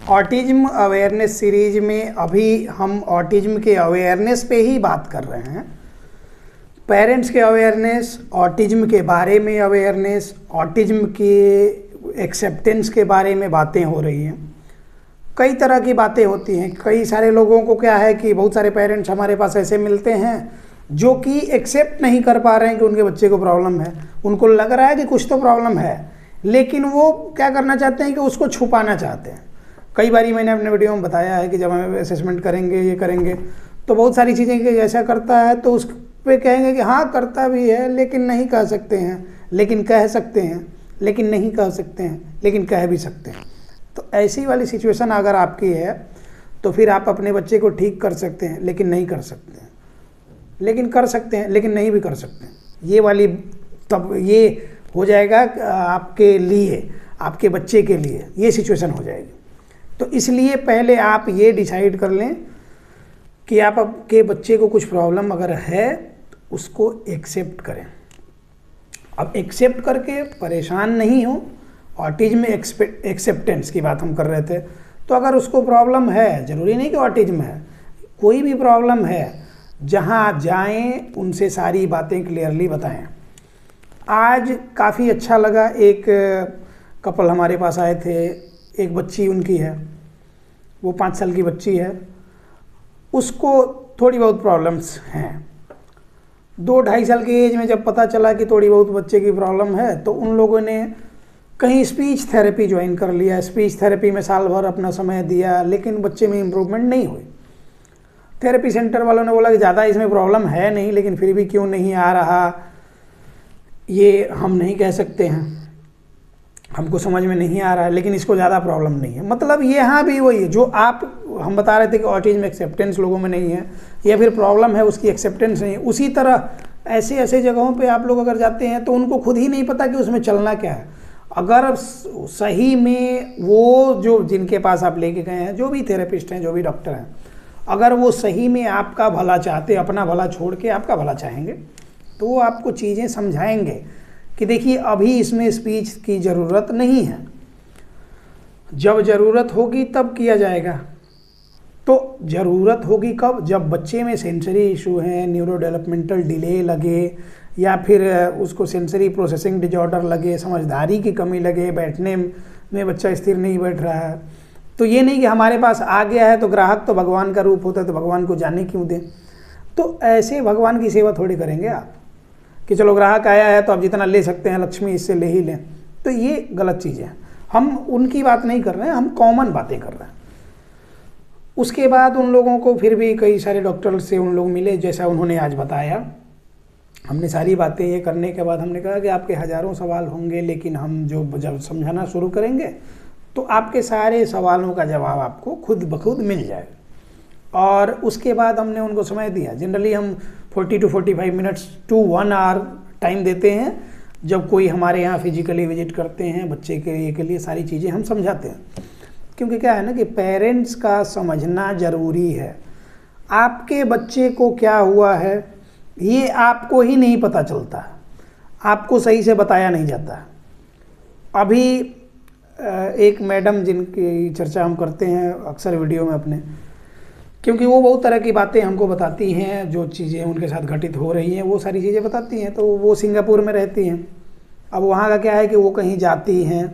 Autism awareness series में अभी हम ऑटिज्म के अवेयरनेस पे ही बात कर रहे हैं। पेरेंट्स के अवेयरनेस, ऑटिज्म के बारे में अवेयरनेस, ऑटिज्म के एक्सेप्टेंस के बारे में बातें हो रही हैं। कई तरह की बातें होती हैं। कई सारे लोगों को क्या है कि बहुत सारे पेरेंट्स हमारे पास ऐसे मिलते हैं जो कि एक्सेप्ट नहीं कर पा रहे हैं कि उनके बच्चे को प्रॉब्लम है। उनको लग रहा है कि कुछ तो प्रॉब्लम है, लेकिन वो क्या करना चाहते हैं कि उसको छुपाना चाहते हैं। कई बारी मैंने अपने वीडियो में बताया है कि जब हम असेसमेंट करेंगे, ये करेंगे, तो बहुत सारी चीज़ें कि ऐसा करता है तो उस पे कहेंगे कि हाँ करता भी है लेकिन नहीं कह सकते हैं, लेकिन कह सकते हैं, लेकिन नहीं कह सकते हैं, लेकिन कह भी सकते हैं। तो ऐसी वाली सिचुएशन अगर आपकी है तो फिर आप अपने बच्चे को ठीक कर सकते हैं लेकिन नहीं कर सकते हैं, लेकिन कर सकते हैं लेकिन नहीं भी कर सकते हैं। ये वाली तब ये हो जाएगा आपके लिए, आपके बच्चे के लिए ये सिचुएशन हो जाएगी। तो इसलिए पहले आप ये डिसाइड कर लें कि आप आपके बच्चे को कुछ प्रॉब्लम अगर है तो उसको एक्सेप्ट करें। अब एक्सेप्ट करके परेशान नहीं हो। ऑटिज्म एक्सेप्टेंस की बात हम कर रहे थे। तो अगर उसको प्रॉब्लम है, ज़रूरी नहीं कि ऑटिज्म है, कोई भी प्रॉब्लम है, जहाँ जाएं उनसे सारी बातें क्लियरली बताएं। आज काफ़ी अच्छा लगा, एक कपल हमारे पास आए थे। एक बच्ची उनकी है, वो 5 साल की बच्ची है, उसको थोड़ी बहुत प्रॉब्लम्स हैं। 2-2.5 साल की एज में जब पता चला कि थोड़ी बहुत बच्चे की प्रॉब्लम है तो उन लोगों ने कहीं स्पीच थेरेपी ज्वाइन कर लिया। स्पीच थेरेपी में साल भर अपना समय दिया, लेकिन बच्चे में इम्प्रूवमेंट नहीं हुई। थेरेपी सेंटर वालों ने बोला कि ज़्यादा इसमें प्रॉब्लम है नहीं, लेकिन फिर भी क्यों नहीं आ रहा ये हम नहीं कह सकते हैं, हमको समझ में नहीं आ रहा है, लेकिन इसको ज़्यादा प्रॉब्लम नहीं है। मतलब ये हाँ भी वही है जो आप हम बता रहे थे कि ऑटिज्म एक्सेप्टेंस लोगों में नहीं है या फिर प्रॉब्लम है उसकी एक्सेप्टेंस नहीं है। उसी तरह ऐसे ऐसे जगहों पे आप लोग अगर जाते हैं तो उनको खुद ही नहीं पता कि उसमें चलना क्या है। अगर सही में वो जो जिनके पास आप लेके गए हैं, जो भी थेरेपिस्ट हैं, जो भी डॉक्टर हैं, अगर वो सही में आपका भला चाहते, अपना भला छोड़ के आपका भला चाहेंगे, तो वो आपको चीज़ें समझाएंगे कि देखिए अभी इसमें स्पीच की ज़रूरत नहीं है, जब ज़रूरत होगी तब किया जाएगा। तो ज़रूरत होगी कब? जब बच्चे में सेंसरी इशू है, न्यूरो डेवलपमेंटल डिले लगे, या फिर उसको सेंसरी प्रोसेसिंग डिजॉर्डर लगे, समझदारी की कमी लगे, बैठने में बच्चा स्थिर नहीं बैठ रहा है। तो ये नहीं कि हमारे पास आ गया है तो ग्राहक तो भगवान का रूप होता है तो भगवान को जाने क्यों दें। तो ऐसे भगवान की सेवा थोड़ी करेंगे आप कि चलो ग्राहक आया है तो आप जितना ले सकते हैं लक्ष्मी इससे ले ही लें। तो ये गलत चीज़ है। हम उनकी बात नहीं कर रहे हैं, हम कॉमन बातें कर रहे हैं। उसके बाद उन लोगों को फिर भी कई सारे डॉक्टर से उन लोग मिले, जैसा उन्होंने आज बताया। हमने सारी बातें ये करने के बाद हमने कहा कि आपके हज़ारों सवाल होंगे, लेकिन हम जब समझाना शुरू करेंगे तो आपके सारे सवालों का जवाब आपको खुद ब खुद मिल जाएगा। और उसके बाद हमने उनको समय दिया। जनरली हम 40 to 45 minutes to 1 hour time देते हैं जब कोई हमारे यहाँ फिजिकली विजिट करते हैं। बच्चे के लिए सारी चीज़ें हम समझाते हैं, क्योंकि क्या है ना कि पेरेंट्स का समझना ज़रूरी है। आपके बच्चे को क्या हुआ है ये आपको ही नहीं पता चलता, आपको सही से बताया नहीं जाता। अभी एक मैडम जिनकी चर्चा हम करते हैं अक्सर वीडियो में अपने, क्योंकि वो बहुत तरह की बातें हमको बताती हैं, जो चीज़ें उनके साथ घटित हो रही हैं वो सारी चीज़ें बताती हैं। तो वो सिंगापुर में रहती हैं। अब वहाँ का क्या है कि वो कहीं जाती हैं,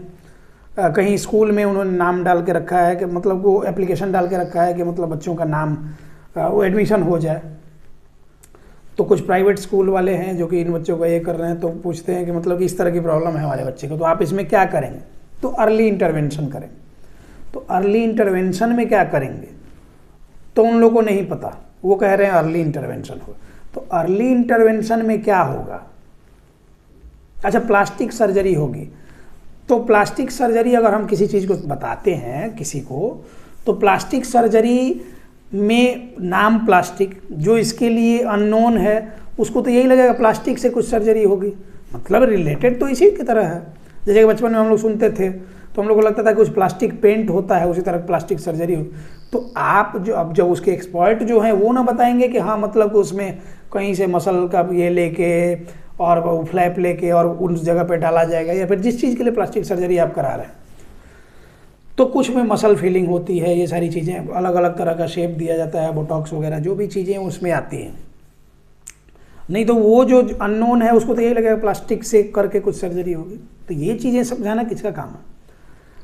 कहीं स्कूल में उन्होंने नाम डाल के रखा है कि मतलब वो एप्लीकेशन डाल के रखा है कि मतलब बच्चों का नाम वो एडमिशन हो जाए। तो कुछ प्राइवेट स्कूल वाले हैं जो कि इन बच्चों को ये कर रहे हैं, तो पूछते हैं कि मतलब कि इस तरह की प्रॉब्लम है हमारे बच्चे को, तो आप इसमें क्या करेंगे? तो अर्ली इंटरवेंशन करेंगे। तो अर्ली इंटरवेंशन में क्या करेंगे तो उन लोगों को नहीं पता, वो कह रहे हैं अर्ली इंटरवेंशन हो। तो अर्ली इंटरवेंशन में क्या होगा? अच्छा, प्लास्टिक सर्जरी होगी। तो प्लास्टिक सर्जरी अगर हम किसी चीज़ को बताते हैं किसी को, तो प्लास्टिक सर्जरी में नाम प्लास्टिक, जो इसके लिए अननोन है उसको तो यही लगेगा प्लास्टिक से कुछ सर्जरी होगी, मतलब रिलेटेड तो इसी की तरह है। जैसे कि बचपन में हम लोग सुनते थे तो हम लोग को लगता था कि कुछ प्लास्टिक पेंट होता है, उसी तरह प्लास्टिक सर्जरी हो। तो आप जो अब जब उसके एक्सपर्ट जो हैं वो ना बताएंगे कि हाँ मतलब कि उसमें कहीं से मसल का ये लेके और वो फ्लैप लेके और उस जगह पे डाला जाएगा, या फिर जिस चीज़ के लिए प्लास्टिक सर्जरी आप करा रहे हैं तो कुछ में मसल फीलिंग होती है, ये सारी चीज़ें, अलग अलग तरह का शेप दिया जाता है, बोटॉक्स वगैरह जो भी चीज़ें उसमें आती हैं। नहीं तो वो जो अननोन है उसको तो यही लगेगा प्लास्टिक से करके कुछ सर्जरी होगी। तो ये चीज़ें समझाना किसका काम है?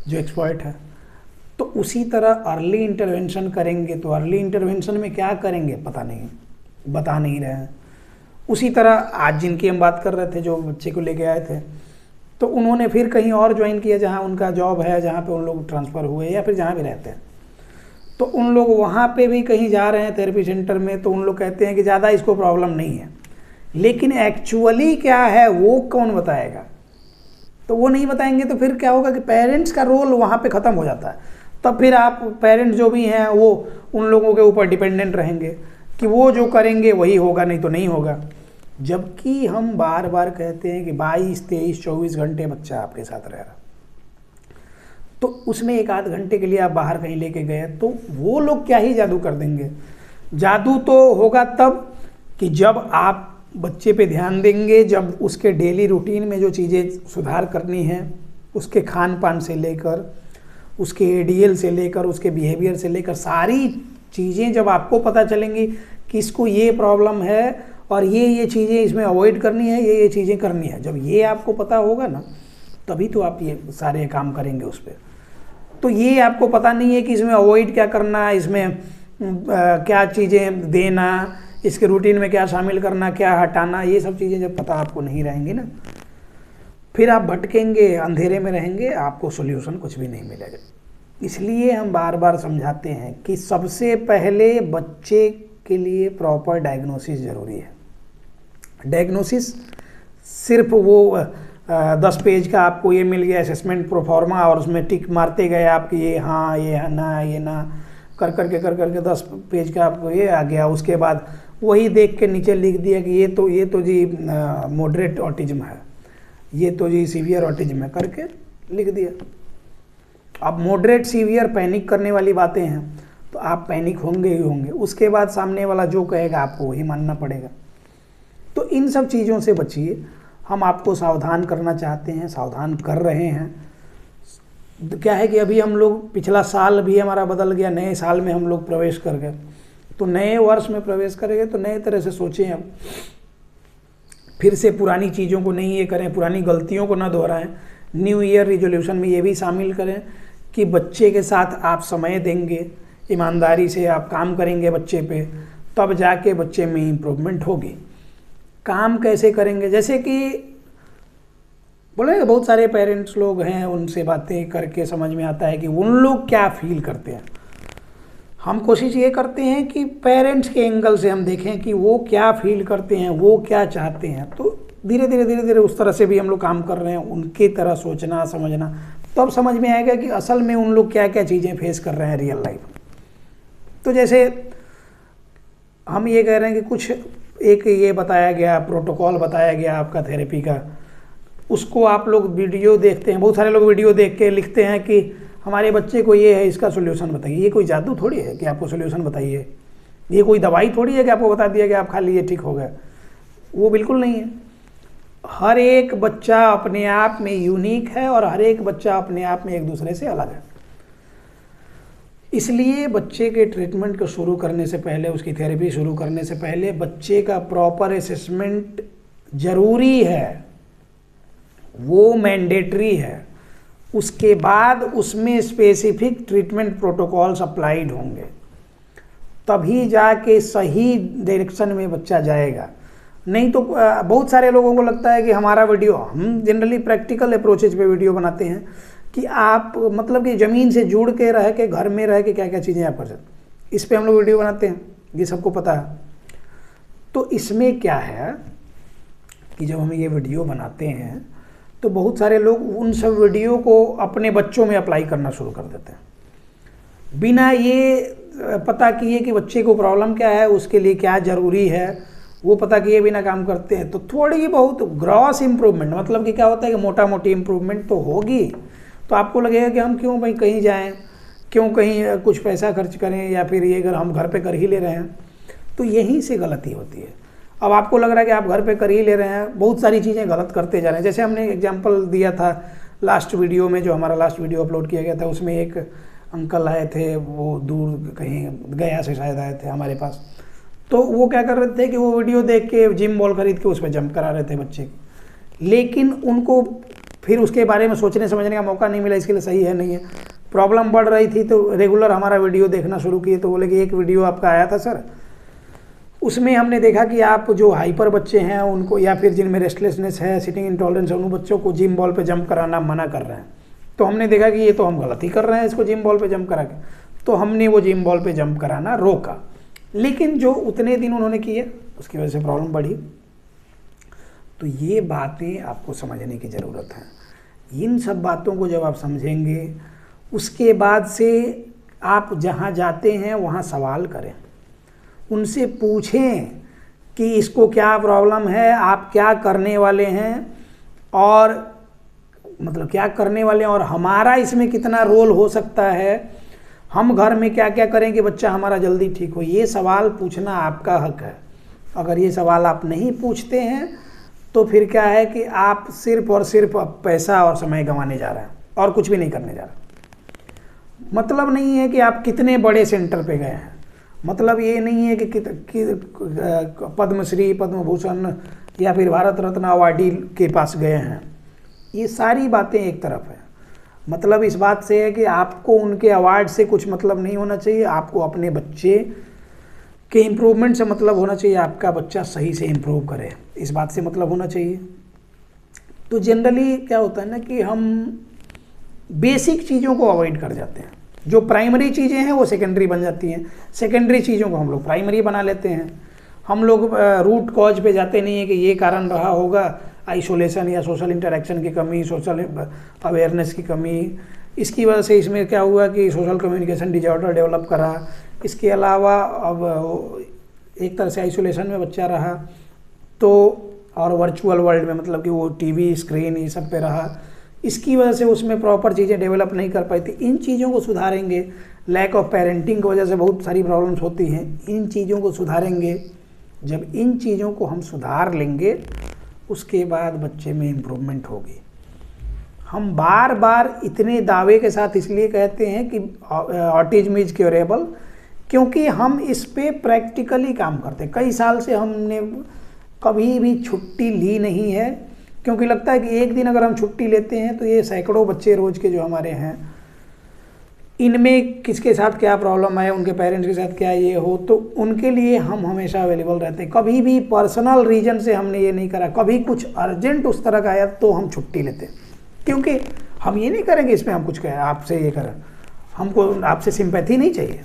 जो एक्सपर्ट है। तो उसी तरह अर्ली इंटरवेंशन करेंगे, तो अर्ली इंटरवेंशन में क्या करेंगे पता नहीं, बता नहीं रहे हैं। उसी तरह आज जिनकी हम बात कर रहे थे, जो बच्चे को लेके आए थे, तो उन्होंने फिर कहीं और ज्वाइन किया जहाँ उनका जॉब है, जहाँ पे उन लोग ट्रांसफ़र हुए या फिर जहाँ भी रहते हैं। तो उन लोग वहाँ पे भी कहीं जा रहे हैं थेरेपी सेंटर में, तो उन लोग कहते हैं कि ज़्यादा इसको प्रॉब्लम नहीं है, लेकिन एक्चुअली क्या है वो कौन बताएगा? तो वो नहीं बताएंगे तो फिर क्या होगा कि पेरेंट्स का रोल वहाँ पे ख़त्म हो जाता है। तब फिर आप पेरेंट्स जो भी हैं वो उन लोगों के ऊपर डिपेंडेंट रहेंगे कि वो जो करेंगे वही होगा, नहीं तो नहीं होगा। जबकि हम बार बार कहते हैं कि 22, 23, 24 घंटे बच्चा आपके साथ रह रहा, तो उसमें एक आध घंटे के लिए आप बाहर कहीं लेके गए तो वो लोग क्या ही जादू कर देंगे। जादू तो होगा तब कि जब आप बच्चे पे ध्यान देंगे, जब उसके डेली रूटीन में जो चीज़ें सुधार करनी है, उसके खान पान से लेकर, उसके एडीएल से लेकर, उसके बिहेवियर से लेकर, सारी चीज़ें जब आपको पता चलेंगी कि इसको ये प्रॉब्लम है और ये चीज़ें इसमें अवॉइड करनी है, ये चीज़ें करनी है, जब ये आपको पता होगा ना, तभी तो आप ये सारे काम करेंगे उस पर। तो ये आपको पता नहीं है कि इसमें अवॉइड क्या करना, इसमें क्या चीज़ें देना, इसके रूटीन में क्या शामिल करना, क्या हटाना, ये सब चीज़ें जब पता आपको नहीं रहेंगी ना, फिर आप भटकेंगे, अंधेरे में रहेंगे, आपको सॉल्यूशन कुछ भी नहीं मिलेगा। इसलिए हम बार बार समझाते हैं कि सबसे पहले बच्चे के लिए प्रॉपर डायग्नोसिस ज़रूरी है। डायग्नोसिस सिर्फ वो 10 पेज का आपको ये मिल गया असेसमेंट प्रोफॉर्मा और उसमें टिक मारते गए आप कि ये हाँ, ये ना, ये ना, कर करके 10 पेज का आपको ये आ गया। उसके बाद वही देख के नीचे लिख दिया कि ये तो जी मॉडरेट ऑटिज्म है, ये तो जी सीवियर ऑटिज्म है, करके लिख दिया। अब मॉडरेट सीवियर पैनिक करने वाली बातें हैं, तो आप पैनिक होंगे ही होंगे। उसके बाद सामने वाला जो कहेगा आपको वही मानना पड़ेगा। तो इन सब चीज़ों से बचिए। हम आपको सावधान करना चाहते हैं, सावधान कर रहे हैं। क्या है कि अभी हम लोग, पिछला साल भी हमारा बदल गया, नए साल में हम लोग प्रवेश कर गए, तो नए वर्ष में प्रवेश करेंगे तो नए तरह से सोचें। अब फिर से पुरानी चीज़ों को नहीं ये करें, पुरानी गलतियों को ना दोहराएं। न्यू ईयर रिजोल्यूशन में ये भी शामिल करें कि बच्चे के साथ आप समय देंगे, ईमानदारी से आप काम करेंगे बच्चे पे, तब जाके बच्चे में इम्प्रूवमेंट होगी। काम कैसे करेंगे? जैसे कि बोले बहुत सारे पेरेंट्स लोग हैं, उनसे बातें करके समझ में आता है कि उन लोग क्या फील करते हैं। हम कोशिश ये करते हैं कि पेरेंट्स के एंगल से हम देखें कि वो क्या फील करते हैं, वो क्या चाहते हैं। तो धीरे धीरे उस तरह से भी हम लोग काम कर रहे हैं, उनकी तरह सोचना समझना, तब समझ में आएगा कि असल में उन लोग क्या क्या चीज़ें फेस कर रहे हैं रियल लाइफ में। तो जैसे हम ये कह रहे हैं कि कुछ एक ये बताया गया, प्रोटोकॉल बताया गया आपका थेरेपी का, उसको आप लोग वीडियो देखते हैं, बहुत सारे लोग वीडियो देख के लिखते हैं कि हमारे बच्चे को ये है, इसका सोल्यूशन बताइए। ये कोई जादू थोड़ी है कि आपको सोल्यूशन बताइए, ये कोई दवाई थोड़ी है कि आपको बता दिया कि आप खा लीजिए ठीक हो गया। वो बिल्कुल नहीं है। हर एक बच्चा अपने आप में यूनिक है और हर एक बच्चा अपने आप में एक दूसरे से अलग है। इसलिए बच्चे के ट्रीटमेंट को शुरू करने से पहले, उसकी थेरेपी शुरू करने से पहले बच्चे का प्रॉपर असेसमेंट ज़रूरी है, वो मैंडेटरी है। उसके बाद उसमें स्पेसिफिक ट्रीटमेंट प्रोटोकॉल्स अप्लाइड होंगे, तभी जाके सही डायरेक्शन में बच्चा जाएगा। नहीं तो बहुत सारे लोगों को लगता है कि हमारा वीडियो, हम जनरली प्रैक्टिकल अप्रोचेज पे वीडियो बनाते हैं कि आप मतलब कि ज़मीन से जुड़ के रह के, घर में रह के क्या क्या चीज़ें आप कर सकते, इस पे हम लोग वीडियो बनाते हैं, ये सबको पता है। तो इसमें क्या है कि जब हम ये वीडियो बनाते हैं तो बहुत सारे लोग उन सब वीडियो को अपने बच्चों में अप्लाई करना शुरू कर देते हैं, बिना ये पता किए कि बच्चे को प्रॉब्लम क्या है, उसके लिए क्या ज़रूरी है, वो पता किए बिना काम करते हैं। तो थोड़ी बहुत ग्रॉस इम्प्रूवमेंट, मतलब कि क्या होता है कि मोटा मोटी इम्प्रूवमेंट तो होगी, तो आपको लगेगा कि हम क्यों भाई कहीं जाएं, क्यों कहीं कुछ पैसा खर्च करें, या फिर ये अगर हम घर पे कर ही ले रहे हैं। तो यहीं से गलती होती है। अब आपको लग रहा है कि आप घर पे कर ही ले रहे हैं, बहुत सारी चीज़ें गलत करते जा रहे हैं। जैसे हमने एग्जांपल दिया था लास्ट वीडियो में, जो हमारा लास्ट वीडियो अपलोड किया गया था, उसमें एक अंकल आए थे, वो दूर कहीं गया से शायद आए थे हमारे पास। तो वो क्या कर रहे थे कि वो वीडियो देख के जिम बॉल खरीद के उस पर जंप करा रहे थे बच्चे की, लेकिन उनको फिर उसके बारे में सोचने समझने का मौका नहीं मिला, इसके लिए सही है नहीं है। प्रॉब्लम बढ़ रही थी तो रेगुलर हमारा वीडियो देखना शुरू किए, तो बोले कि एक वीडियो आपका आया था सर, उसमें हमने देखा कि आप जो हाइपर बच्चे हैं उनको, या फिर जिनमें रेस्टलेसनेस है, सिटिंग इंटॉलरेंस है, उन बच्चों को जिम बॉल पे जंप कराना मना कर रहे हैं। तो हमने देखा कि ये तो हम गलती कर रहे हैं इसको जिम बॉल पे जंप करा के, तो हमने वो जिम बॉल पे जंप कराना रोका। लेकिन जो उतने दिन उन्होंने किए उसकी वजह से प्रॉब्लम बढ़ी। तो ये बातें आपको समझने की ज़रूरत है। इन सब बातों को जब आप समझेंगे, उसके बाद से आप जहाँ जाते हैं वहाँ सवाल करें, उनसे पूछें कि इसको क्या प्रॉब्लम है, आप क्या करने वाले हैं, और मतलब क्या करने वाले हैं और हमारा इसमें कितना रोल हो सकता है, हम घर में क्या क्या करें कि बच्चा हमारा जल्दी ठीक हो। ये सवाल पूछना आपका हक है। अगर ये सवाल आप नहीं पूछते हैं तो फिर क्या है कि आप सिर्फ और सिर्फ पैसा और समय गंवाने जा रहे हैं और कुछ भी नहीं करने जा रहे। मतलब नहीं है कि आप कितने बड़े सेंटर पे गए हैं, मतलब ये नहीं है कि पद्मश्री, पद्म भूषण या फिर भारत रत्न अवार्डी के पास गए हैं। ये सारी बातें एक तरफ है। मतलब इस बात से है कि आपको उनके अवार्ड से कुछ मतलब नहीं होना चाहिए, आपको अपने बच्चे के इम्प्रूवमेंट से मतलब होना चाहिए, आपका बच्चा सही से इम्प्रूव करे, इस बात से मतलब होना चाहिए। तो जनरली क्या होता है ना कि हम बेसिक चीज़ों को अवॉइड कर जाते हैं, जो प्राइमरी चीज़ें हैं वो सेकेंडरी बन जाती हैं, सेकेंडरी चीज़ों को हम लोग प्राइमरी बना लेते हैं। हम लोग रूट कॉज पे जाते नहीं है कि ये कारण रहा होगा आइसोलेशन या सोशल इंटरेक्शन की कमी, सोशल अवेयरनेस की कमी, इसकी वजह से इसमें क्या हुआ कि सोशल कम्युनिकेशन डिजॉर्डर डेवलप करा। इसके अलावा अब एक तरह से आइसोलेशन में बच्चा रहा तो, और वर्चुअल वर्ल्ड में मतलब कि वो टीवी स्क्रीन ये सब पे रहा, इसकी वजह से उसमें प्रॉपर चीज़ें डेवलप नहीं कर पाई थी। इन चीज़ों को सुधारेंगे। लैक ऑफ पेरेंटिंग की वजह से बहुत सारी प्रॉब्लम्स होती हैं, इन चीज़ों को सुधारेंगे। जब इन चीज़ों को हम सुधार लेंगे उसके बाद बच्चे में इम्प्रूवमेंट होगी। हम बार बार इतने दावे के साथ इसलिए कहते हैं कि ऑटिज्म इज क्योरेबल, क्योंकि हम इस पे प्रैक्टिकली काम करते हैं। कई साल से हमने कभी भी छुट्टी ली नहीं है, क्योंकि लगता है कि एक दिन अगर हम छुट्टी लेते हैं तो ये सैकड़ों बच्चे रोज़ के जो हमारे हैं, इनमें किसके साथ क्या प्रॉब्लम है, उनके पेरेंट्स के साथ क्या ये हो, तो उनके लिए हम हमेशा अवेलेबल रहते हैं। कभी भी पर्सनल रीजन से हमने ये नहीं करा, कभी कुछ अर्जेंट उस तरह का आया तो हम छुट्टी लेते हैं, क्योंकि हम ये नहीं करेंगे इसमें हम कुछ कहें आपसे ये करें, हमको आपसे सिंपैथी नहीं चाहिए।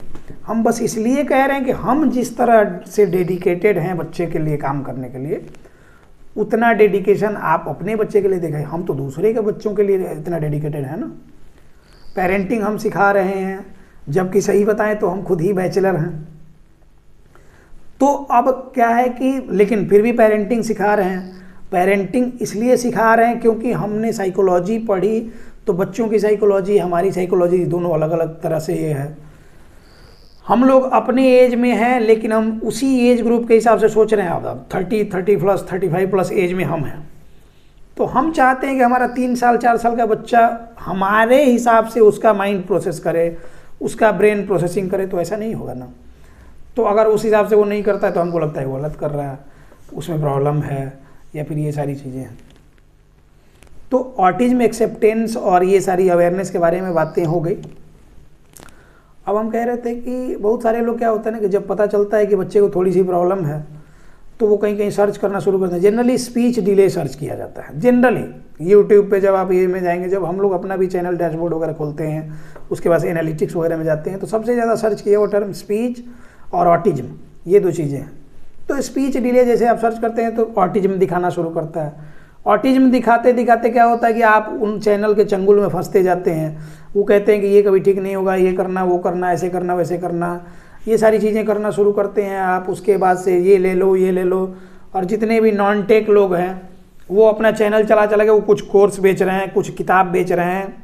हम बस इसलिए कह रहे हैं कि हम जिस तरह से डेडिकेटेड हैं बच्चे के लिए काम करने के लिए, उतना डेडिकेशन आप अपने बच्चे के लिए दिखाएं। हम तो दूसरे के बच्चों के लिए इतना डेडिकेटेड है ना। पेरेंटिंग हम सिखा रहे हैं, जबकि सही बताएं तो हम खुद ही बैचलर हैं। तो अब क्या है कि लेकिन फिर भी पेरेंटिंग सिखा रहे हैं। पेरेंटिंग इसलिए सिखा रहे हैं क्योंकि हमने साइकोलॉजी पढ़ी, तो बच्चों की साइकोलॉजी हमारी साइकोलॉजी दोनों अलग अलग तरह से ये है। हम लोग अपने एज में हैं, लेकिन हम उसी एज ग्रुप के हिसाब से सोच रहे हैं। अब 30 प्लस 35 प्लस एज में हम हैं, तो हम चाहते हैं कि हमारा 3 साल 4 साल का बच्चा हमारे हिसाब से उसका माइंड प्रोसेस करे, उसका ब्रेन प्रोसेसिंग करे। तो ऐसा नहीं होगा ना। तो अगर उस हिसाब से वो नहीं करता है तो हमको लगता है वो गलत कर रहा है, उसमें प्रॉब्लम है, या फिर ये सारी चीज़ें हैं। तो ऑटिज्म एक्सेप्टेंस और ये सारी अवेयरनेस के बारे में बातें हो गई। अब हम कह रहे थे कि बहुत सारे लोग क्या होता है ना कि जब पता चलता है कि बच्चे को थोड़ी सी प्रॉब्लम है तो वो कहीं कहीं सर्च करना शुरू करते हैं। जनरली स्पीच डिले सर्च किया जाता है। जनरली यूट्यूब पे जब आप ये में जाएंगे, जब हम लोग अपना भी चैनल डैशबोर्ड वगैरह खोलते हैं, उसके बाद एनालिटिक्स वगैरह में जाते हैं, तो सबसे ज़्यादा सर्च किया वो टर्म स्पीच और ऑटिज्म, ये 2 चीज़ें हैं। तो स्पीच डिले जैसे आप सर्च करते हैं तो ऑटिज्म दिखाना शुरू करता है। ऑटिज्म दिखाते दिखाते क्या होता है कि आप उन चैनल के चंगुल में फंसते जाते हैं। वो कहते हैं कि ये कभी ठीक नहीं होगा, ये करना वो करना, ऐसे करना वैसे करना, ये सारी चीज़ें करना शुरू करते हैं आप। उसके बाद से ये ले लो ये ले लो। और जितने भी नॉन टेक लोग हैं वो अपना चैनल चला के वो कुछ कोर्स बेच रहे हैं, कुछ किताब बेच रहे हैं,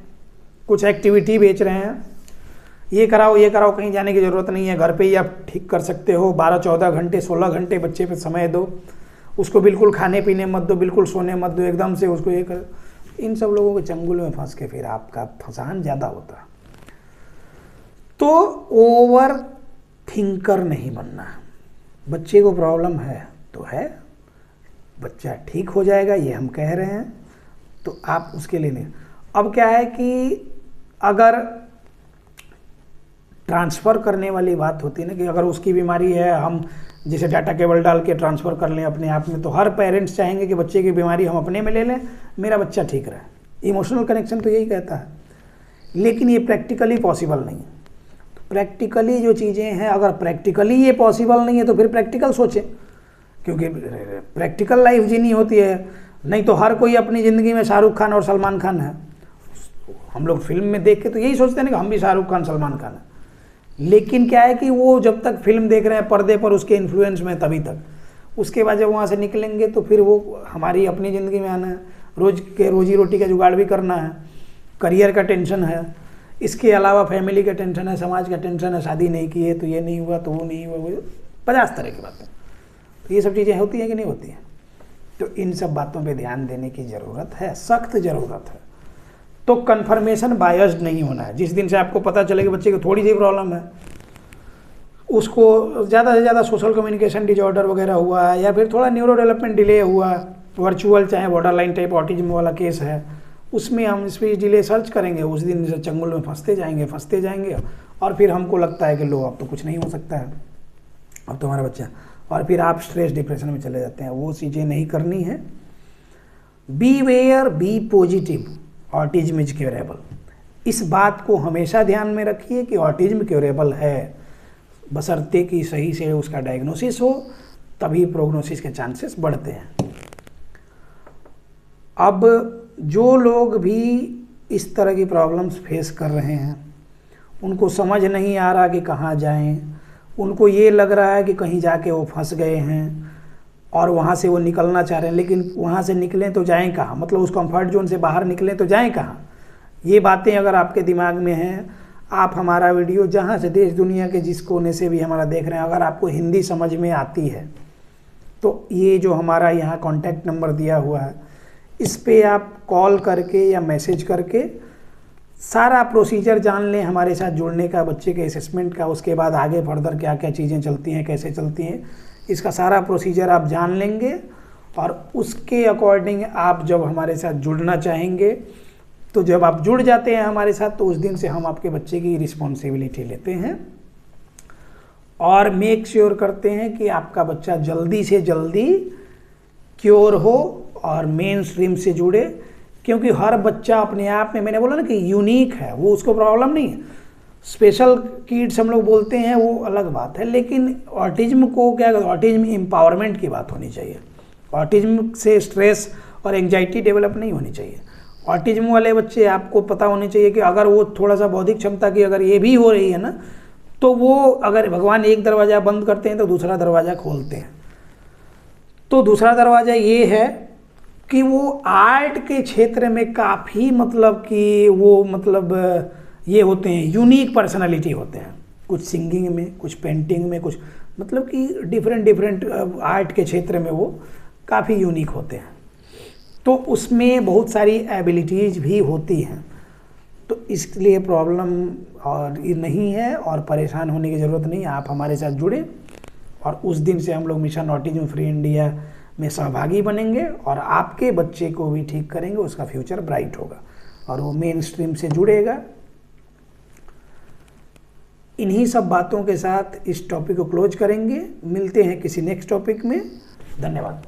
कुछ एक्टिविटी बेच रहे हैं। ये कराओ, कहीं जाने की ज़रूरत नहीं है, घर पे ही आप ठीक कर सकते हो। 12-14 घंटे 16 घंटे बच्चे पे समय दो, उसको बिल्कुल खाने पीने मत दो, बिल्कुल सोने मत दो, एकदम से उसको ये कर। इन सब लोगों के चंगुल में फंस के फिर आपका फंसान ज़्यादा होता है। तो ओवर थिंकर नहीं बनना। बच्चे को प्रॉब्लम है तो है, बच्चा ठीक हो जाएगा ये हम कह रहे हैं, तो आप उसके लिए नहीं। अब क्या है कि अगर ट्रांसफ़र करने वाली बात होती है ना, कि अगर उसकी बीमारी है हम जैसे डाटा केबल डाल के ट्रांसफ़र कर लें अपने आप में, तो हर पेरेंट्स चाहेंगे कि बच्चे की बीमारी हम अपने में ले लें, मेरा बच्चा ठीक रहे। इमोशनल कनेक्शन तो यही कहता है, लेकिन ये प्रैक्टिकली पॉसिबल नहीं है। तो प्रैक्टिकली जो चीज़ें हैं, अगर प्रैक्टिकली ये पॉसिबल नहीं है तो फिर प्रैक्टिकल सोचें, क्योंकि प्रैक्टिकल लाइफ जीनी होती है। नहीं तो हर कोई अपनी ज़िंदगी में शाहरुख खान और सलमान खान है। हम लोग फिल्म में देख के तो यही सोचते हैं ना कि हम भी शाहरुख खान सलमान खान है, लेकिन क्या है कि वो जब तक फिल्म देख रहे हैं पर्दे पर उसके इन्फ्लुएंस में तभी तक, उसके बाद जब वहाँ से निकलेंगे तो फिर वो हमारी अपनी ज़िंदगी में आना है, रोजी रोटी का जुगाड़ भी करना है, करियर का टेंशन है, इसके अलावा फैमिली का टेंशन है, समाज का टेंशन है, शादी नहीं की है तो ये नहीं हुआ तो वो नहीं हुआ, वो 50 तरह की बातें। तो ये सब चीज़ें होती हैं कि नहीं होती हैं? तो इन सब बातों पे ध्यान देने की ज़रूरत है, सख्त ज़रूरत है। तो कन्फर्मेशन बायस्ड नहीं होना है। जिस दिन से आपको पता चले कि बच्चे को थोड़ी सी प्रॉब्लम है, उसको ज़्यादा से ज़्यादा सोशल कम्युनिकेशन डिजॉर्डर वगैरह हुआ है, या फिर थोड़ा न्यूरो डेवलपमेंट डिले हुआ, वर्चुअल चाहे बॉर्डरलाइन टाइप ऑटिज्म वाला केस है, उसमें हम स्पीच डिले सर्च करेंगे, उस दिन से चंगुल में फंसते जाएंगे और फिर हमको लगता है कि लो अब तो कुछ नहीं हो सकता है, अब तो हमारा बच्चा, और फिर आप स्ट्रेस डिप्रेशन में चले जाते हैं। वो चीज़ें नहीं करनी है। Be aware, be positive, autism is curable. इस बात को हमेशा ध्यान में रखिए कि ऑटिज्म क्योरेबल है, बशर्ते कि सही से उसका डायग्नोसिस हो, तभी प्रोग्नोसिस के चांसेस बढ़ते हैं। अब जो लोग भी इस तरह की प्रॉब्लम्स फेस कर रहे हैं, उनको समझ नहीं आ रहा कि कहाँ जाएं, उनको ये लग रहा है कि कहीं जाके वो फंस गए हैं और वहाँ से वो निकलना चाह रहे हैं, लेकिन वहाँ से निकलें तो जाएं कहाँ, मतलब उस कंफर्ट जोन से बाहर निकलें तो जाएं कहाँ। ये बातें अगर आपके दिमाग में हैं, आप हमारा वीडियो जहाँ से देश दुनिया के जिस कोने से भी हमारा देख रहे हैं, अगर आपको हिंदी समझ में आती है तो ये जो हमारा यहाँ कॉन्टैक्ट नंबर दिया हुआ है, इस पे आप कॉल करके या मैसेज करके सारा प्रोसीजर जान लें हमारे साथ जुड़ने का, बच्चे के असेसमेंट का, उसके बाद आगे फर्दर क्या क्या चीज़ें चलती हैं, कैसे चलती हैं, इसका सारा प्रोसीजर आप जान लेंगे। और उसके अकॉर्डिंग आप जब हमारे साथ जुड़ना चाहेंगे, तो जब आप जुड़ जाते हैं हमारे साथ, तो उस दिन से हम आपके बच्चे की रिस्पॉन्सिबिलिटी लेते हैं और मेक श्योर करते हैं कि आपका बच्चा जल्दी से जल्दी क्योर हो और मेन स्ट्रीम से जुड़े। क्योंकि हर बच्चा अपने आप में, मैंने बोला ना कि यूनिक है, वो उसको प्रॉब्लम नहीं है। स्पेशल किड्स हम लोग बोलते हैं वो अलग बात है, लेकिन ऑटिज्म को क्या, ऑटिज्म एम्पावरमेंट की बात होनी चाहिए। ऑटिज्म से स्ट्रेस और एंजाइटी डेवलप नहीं होनी चाहिए। ऑटिज्म वाले बच्चे, आपको पता होनी चाहिए कि अगर वो थोड़ा सा बौद्धिक क्षमता की अगर ये भी हो रही है ना, तो वो अगर भगवान एक दरवाज़ा बंद करते हैं तो दूसरा दरवाज़ा खोलते हैं। तो दूसरा दरवाज़ा ये है कि वो आर्ट के क्षेत्र में काफ़ी मतलब कि वो मतलब ये होते हैं, यूनिक पर्सनालिटी होते हैं, कुछ सिंगिंग में, कुछ पेंटिंग में, कुछ मतलब कि डिफरेंट आर्ट के क्षेत्र में वो काफ़ी यूनिक होते हैं। तो उसमें बहुत सारी एबिलिटीज़ भी होती हैं। तो इसलिए प्रॉब्लम और ये नहीं है और परेशान होने की ज़रूरत नहीं है। आप हमारे साथ जुड़े और उस दिन से हम लोग मिशन ऑटिज्म फ्री इंडिया में सहभागी बनेंगे और आपके बच्चे को भी ठीक करेंगे, उसका फ्यूचर ब्राइट होगा और वो मेन स्ट्रीम से जुड़ेगा। इन्हीं सब बातों के साथ इस टॉपिक को क्लोज करेंगे। मिलते हैं किसी नेक्स्ट टॉपिक में। धन्यवाद।